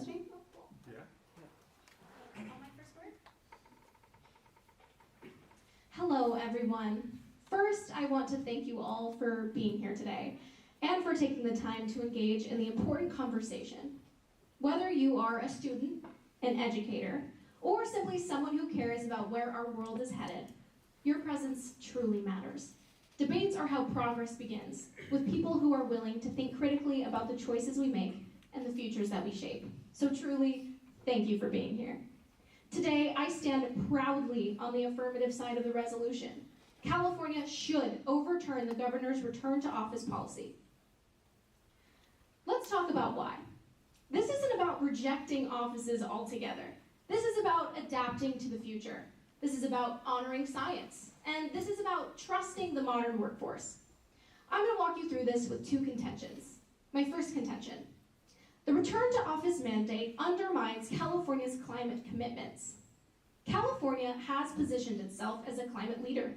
trust me? Oh, cool. Yeah. On my first word? Hello, everyone. First, I want to thank you all for being here today and for taking the time to engage in the important conversation. Whether you are a student, an educator, or simply someone who cares about where our world is headed, your presence truly matters. Debates are how progress begins, with people who are willing to think critically about the choices we make and the futures that we shape. So truly, thank you for being here. Today, I stand proudly on the affirmative side of the resolution. California should overturn the governor's return to office policy. Let's talk about why. This isn't about rejecting offices altogether. This is about adapting to the future. This is about honoring science. And this is about trusting the modern workforce. I'm going to walk you through this with two contentions. My first contention: the return to office mandate undermines California's climate commitments. California has positioned itself as a climate leader,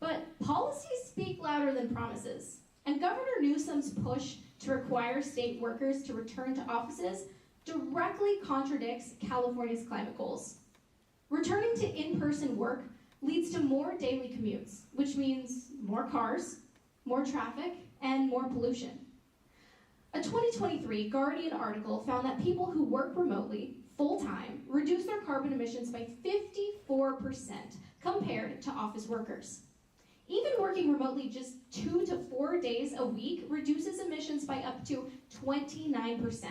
but policies speak louder than promises. And Governor Newsom's push to require state workers to return to offices directly contradicts California's climate goals. Returning to in-person work leads to more daily commutes, which means more cars, more traffic, and more pollution. A 2023 Guardian article found that people who work remotely, full-time, reduce their carbon emissions by 54% compared to office workers. Even working remotely just 2 to 4 days a week reduces emissions by up to 29%.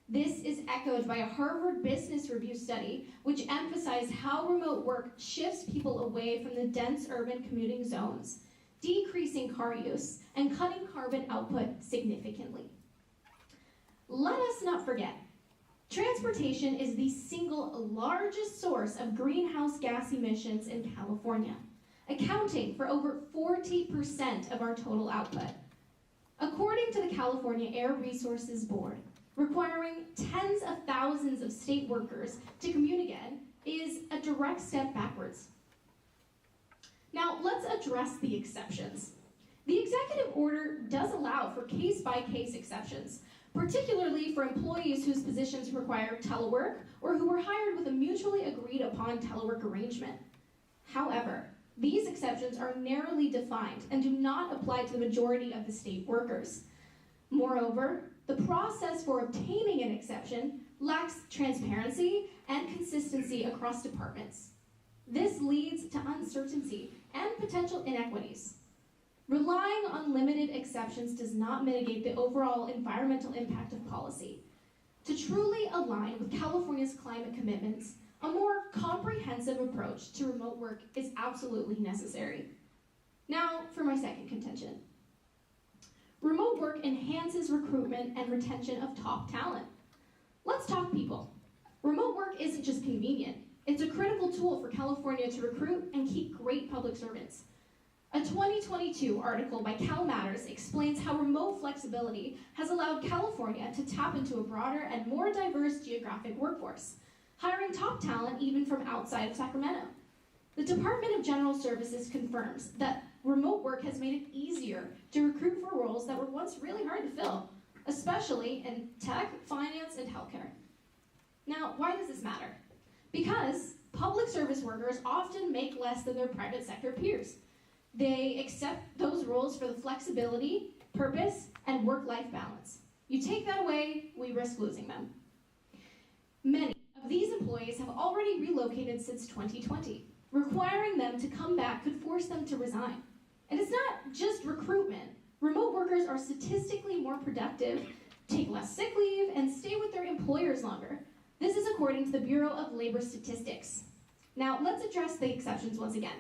This is echoed by a Harvard Business Review study, which emphasized how remote work shifts people away from the dense urban commuting zones, decreasing car use and cutting carbon output significantly. Let us not forget, transportation is the single largest source of greenhouse gas emissions in California, accounting for over 40% of our total output. According to the California Air Resources Board, requiring tens of thousands of state workers to commute again is a direct step backwards. Now, let's address the exceptions. The executive order does allow for case-by-case exceptions, particularly for employees whose positions require telework or who were hired with a mutually agreed upon telework arrangement. However, these exceptions are narrowly defined and do not apply to the majority of the state workers. Moreover, the process for obtaining an exception lacks transparency and consistency across departments. This leads to uncertainty and potential inequities. Relying on limited exceptions does not mitigate the overall environmental impact of policy. To truly align with California's climate commitments, a more comprehensive approach to remote work is absolutely necessary. Now, for my second contention. Remote work enhances recruitment and retention of top talent. Let's talk people. Remote work isn't just convenient. It's a critical tool for California to recruit and keep great public servants. A 2022 article by CalMatters explains how remote flexibility has allowed California to tap into a broader and more diverse geographic workforce, hiring top talent even from outside of Sacramento. The Department of General Services confirms that remote work has made it easier to recruit for roles that were once really hard to fill, especially in tech, finance, and healthcare. Now, why does this matter? Because public service workers often make less than their private sector peers. They accept those roles for the flexibility, purpose, and work-life balance. You take that away, we risk losing them. Many of these employees have already relocated since 2020. Requiring them to come back could force them to resign. And it's not just recruitment. Remote workers are statistically more productive, take less sick leave, and stay with their employers longer. This is according to the Bureau of Labor Statistics. Now, let's address the exceptions once again.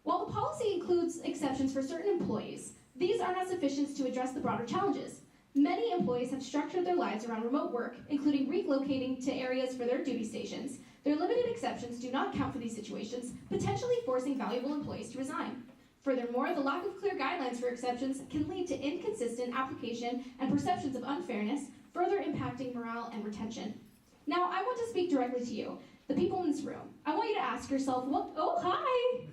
While the policy includes exceptions for certain employees, these are not sufficient to address the broader challenges. Many employees have structured their lives around remote work, including relocating to areas for their duty stations. Their limited exceptions do not account for these situations, potentially forcing valuable employees to resign. Furthermore, the lack of clear guidelines for exceptions can lead to inconsistent application and perceptions of unfairness, further impacting morale and retention. Now, I want to speak directly to you, the people in this room. I want you to ask yourself, hi!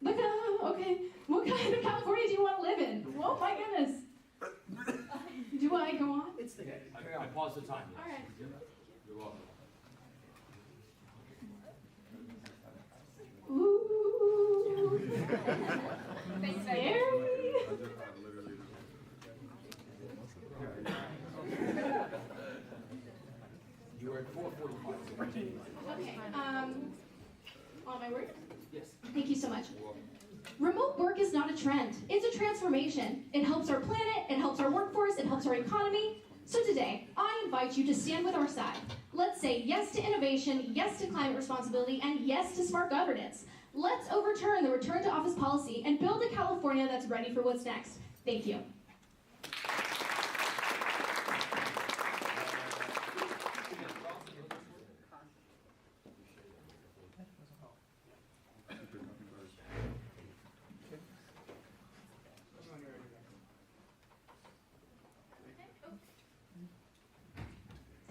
Whoa. Okay, what kind of California do you want to live in? Oh my goodness. Do you Do I go on? It's the Okay, I paused the time. All right. You're welcome. Ooh. Scary. You were at 4:45. Okay. On my word? Yes. Thank you so much. You're welcome. Remote work is not a trend. It's a transformation. It helps our planet, it helps our workforce, it helps our economy. So today, I invite you to stand with our side. Let's say yes to innovation, yes to climate responsibility, and yes to smart governance. Let's overturn the return to office policy and build a California that's ready for what's next. Thank you.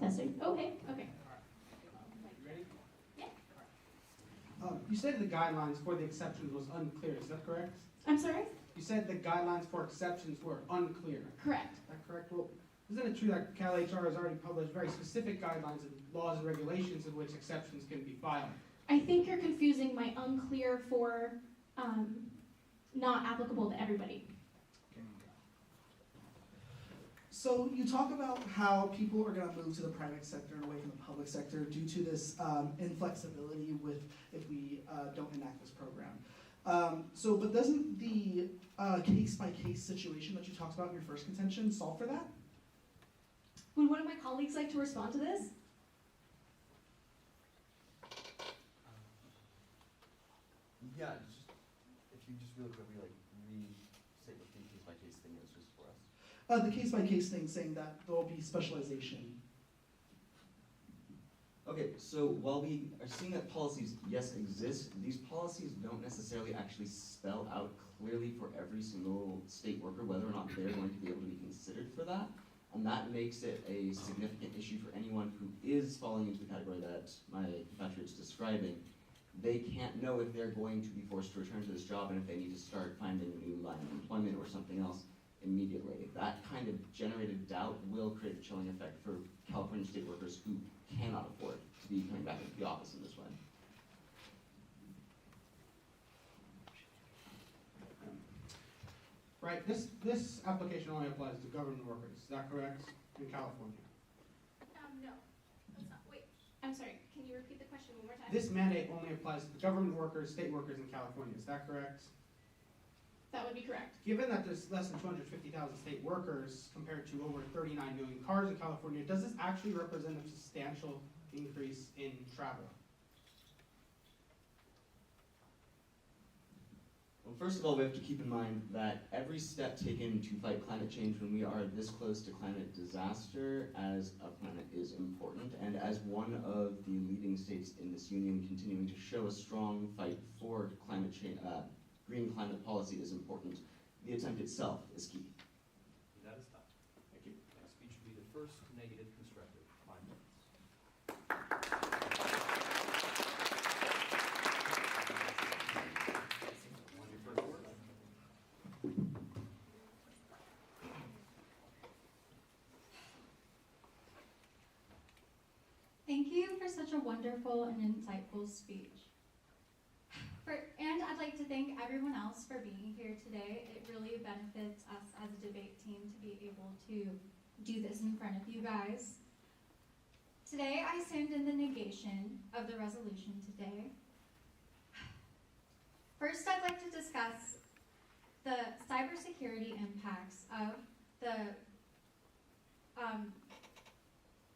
Testing. Okay. Yeah. You said the guidelines for the exceptions was unclear, is that correct? I'm sorry? You said the guidelines for exceptions were unclear. Correct. Is that correct? Well, isn't it true that Cal HR has already published very specific guidelines and laws and regulations in which exceptions can be filed? I think you're confusing my unclear for not applicable to everybody. So you talk about how people are going to move to the private sector and away from the public sector due to this inflexibility with if we don't enact this program. But doesn't the case-by-case situation that you talked about in your first contention solve for that? Would one of my colleagues like to respond to this? Yeah, just, if you just really quickly restate what the case-by-case thing is just for us. The case-by-case thing saying that there will be specialization. Okay, so while we are seeing that policies, yes, exist, these policies don't necessarily actually spell out clearly for every single state worker whether or not they're going to be able to be considered for that. And that makes it a significant issue for anyone who is falling into the category that my compatriot's describing. They can't know if they're going to be forced to return to this job and if they need to start finding a new line of employment or something else immediately. That kind of generated doubt will create a chilling effect for California state workers who cannot afford to be coming back into the office in this way. Right, this application only applies to government workers, is that correct, in California? No, that's not. Wait, I'm sorry. Can you repeat the question one more time? This mandate only applies to government workers, state workers in California, is that correct? That would be correct. Given that there's less than 250,000 state workers compared to over 39 million cars in California, does this actually represent a substantial increase in travel? Well, first of all, we have to keep in mind that every step taken to fight climate change when we are this close to climate disaster as a planet is important, and as one of the leading states in this union continuing to show a strong fight for climate change, green climate policy is important. The attempt itself is key. That is done. Thank you. Next speech will be the first negative constructive. 5 minutes. Want your first word? Thank you for such a wonderful and insightful speech. And I'd like to thank everyone else for being here today. It really benefits us as a debate team to be able to do this in front of you guys. Today, I stand in the negation of the resolution today. First, I'd like to discuss the cybersecurity impacts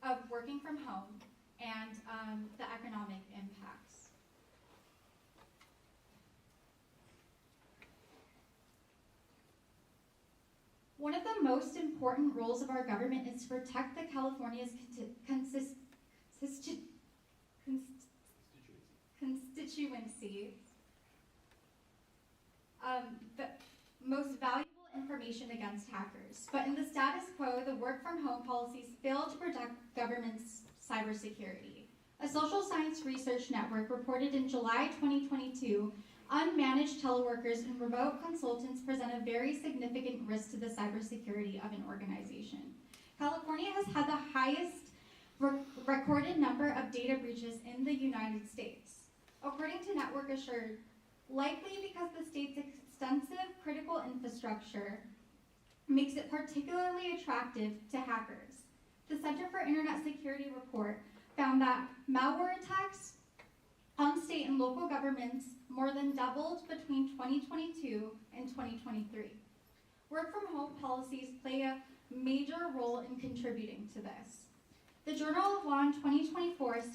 of working from home and the economic impacts. One of the most important roles of our government is to protect the California's constituencies. The most valuable information against hackers. But in the status quo, the work from home policies fail to protect government's cybersecurity. A social science research network reported in July 2022, unmanaged teleworkers and remote consultants present a very significant risk to the cybersecurity of an organization. has had the highest recorded number of data breaches in the United States. According to Network Assured, likely because the state's extensive critical infrastructure makes it particularly attractive to hackers. The Center for Internet Security report found that malware attacks on state and local governments more than doubled between 2022 and 2023. Work from home policies play a major role in contributing to this. The Journal of Law in 2024 stated